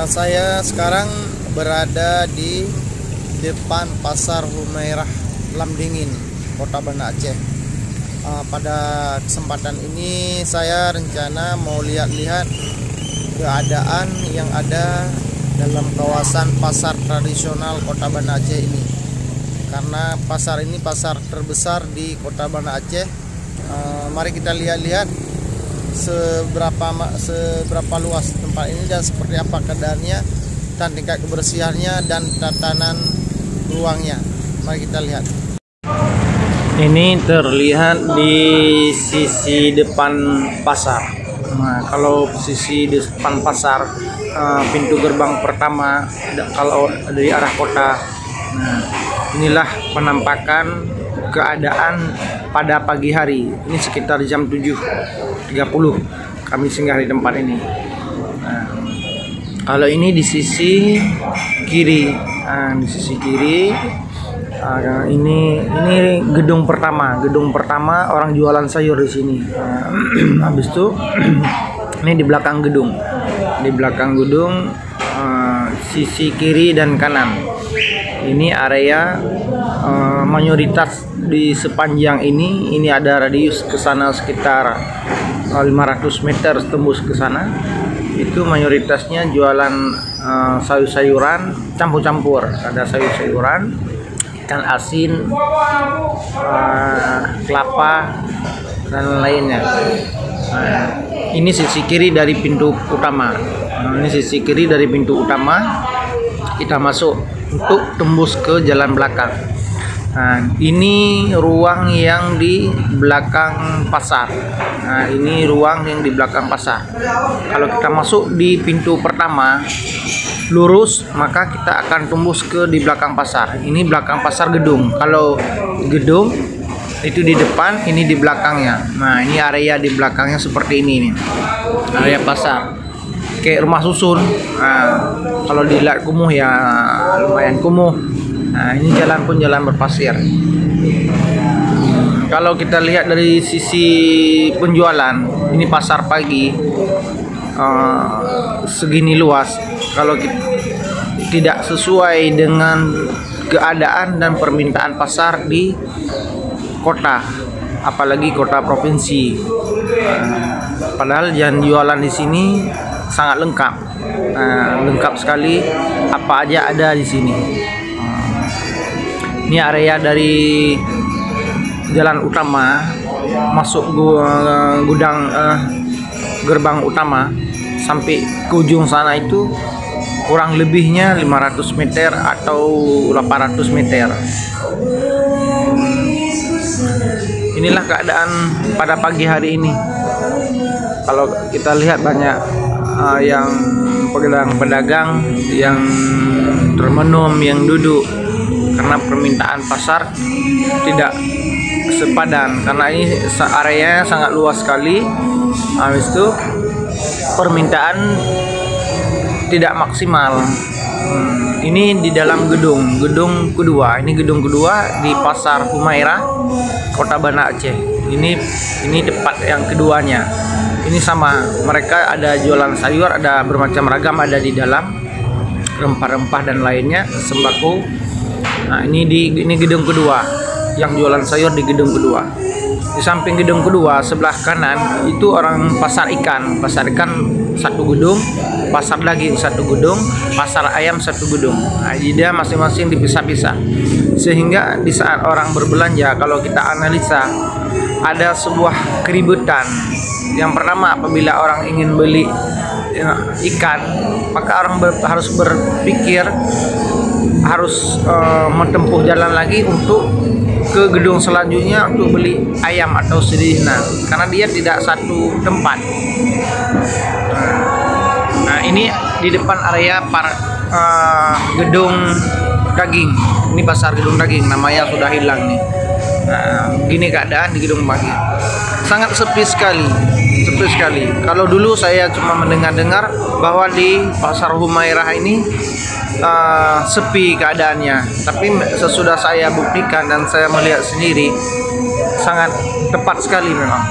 Saya sekarang berada di depan Pasar Humairah Lamdingin, Kota Banda Aceh. Pada kesempatan ini saya rencana mau lihat-lihat keadaan yang ada dalam kawasan pasar tradisional Kota Banda Aceh ini. Karena pasar ini pasar terbesar di Kota Banda Aceh. Mari kita lihat-lihat seberapa luas tempat ini dan seperti apa keadaannya dan tingkat kebersihannya dan tatanan ruangnya. Mari kita lihat. Ini terlihat di sisi depan pasar. Nah, kalau sisi depan pasar, pintu gerbang pertama kalau dari arah kota. Nah, inilah penampakan keadaan pada pagi hari. Ini sekitar jam 7.30 kami singgah di tempat ini. Nah, kalau ini di sisi kiri, di sisi kiri. Ini gedung pertama orang jualan sayur di sini. Habis itu ini di belakang gedung, sisi kiri dan kanan. Ini area mayoritas di sepanjang ini ada radius ke sana sekitar 500 meter tembus ke sana. Itu mayoritasnya jualan sayur-sayuran campur-campur. Ada sayur-sayuran, ikan asin, kelapa dan lainnya. Ini sisi kiri dari pintu utama. Ini sisi kiri dari pintu utama. Kita masuk untuk tembus ke jalan belakang. Ini ruang yang di belakang pasar. Ini ruang yang di belakang pasar. Kalau kita masuk di pintu pertama lurus, maka kita akan tembus ke di belakang pasar. Ini belakang pasar gedung. Kalau gedung itu di depan, ini di belakangnya. Nah, ini area di belakangnya seperti ini nih. Area pasar. Kayak rumah susun. Kalau dilihat kumuh ya lumayan kumuh. Nah, ini jalan pun jalan berpasir. Kalau kita lihat dari sisi penjualan, ini pasar pagi. Segini luas, kalau tidak sesuai dengan keadaan dan permintaan pasar di kota, apalagi kota provinsi. Padahal jalan jualan di sini sangat lengkap, lengkap sekali, apa aja ada di sini. Ini area dari jalan utama masuk gudang gerbang utama sampai ke ujung sana itu kurang lebihnya 500 meter atau 800 meter. Inilah keadaan pada pagi hari ini. Kalau kita lihat banyak yang pedagang yang termenung, yang duduk karena permintaan pasar tidak sepadan, karena ini areanya sangat luas sekali. Habis itu permintaan tidak maksimal. Ini di dalam gedung kedua. Ini gedung kedua di Pasar Humairah, Kota Banda Aceh. Ini tempat yang keduanya. Ini sama, mereka ada jualan sayur, ada bermacam ragam ada di dalam, rempah-rempah dan lainnya, sembako. Nah, ini gedung kedua, yang jualan sayur di gedung kedua. Di samping gedung kedua sebelah kanan itu orang pasar ikan satu gedung, pasar daging satu gedung, pasar ayam satu gedung. Nah, dia masing-masing dipisah-pisah. Sehingga di saat orang berbelanja, kalau kita analisa, ada sebuah keributan. Yang pertama, apabila orang ingin beli ikan, maka orang harus berpikir, harus menempuh jalan lagi untuk ke gedung selanjutnya untuk beli ayam atau sedihna, karena dia tidak satu tempat. Nah, ini di depan area gedung daging. Ini pasar gedung daging, namanya sudah hilang nih. Nah, gini keadaan di gedung pagi. Sangat sepi sekali. Kalau dulu saya cuma mendengar-dengar bahwa di Pasar Humairah ini sepi keadaannya, tapi sesudah saya buktikan dan saya melihat sendiri, sangat tepat sekali memang.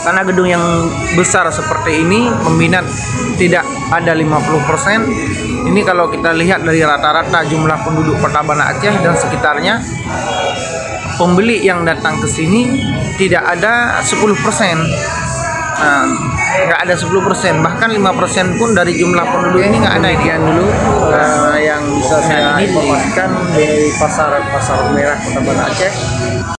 Karena gedung yang besar seperti ini peminat tidak ada 50%. Ini kalau kita lihat dari rata-rata jumlah penduduk Kota Banda Aceh dan sekitarnya, pembeli yang datang ke sini tidak ada 10%. Nah, nggak ada 10%, bahkan 5% pun dari jumlah penduduk ini nggak ada. Demikian dulu yang bisa saya informasikan dari pasar merah Kota Banda Aceh.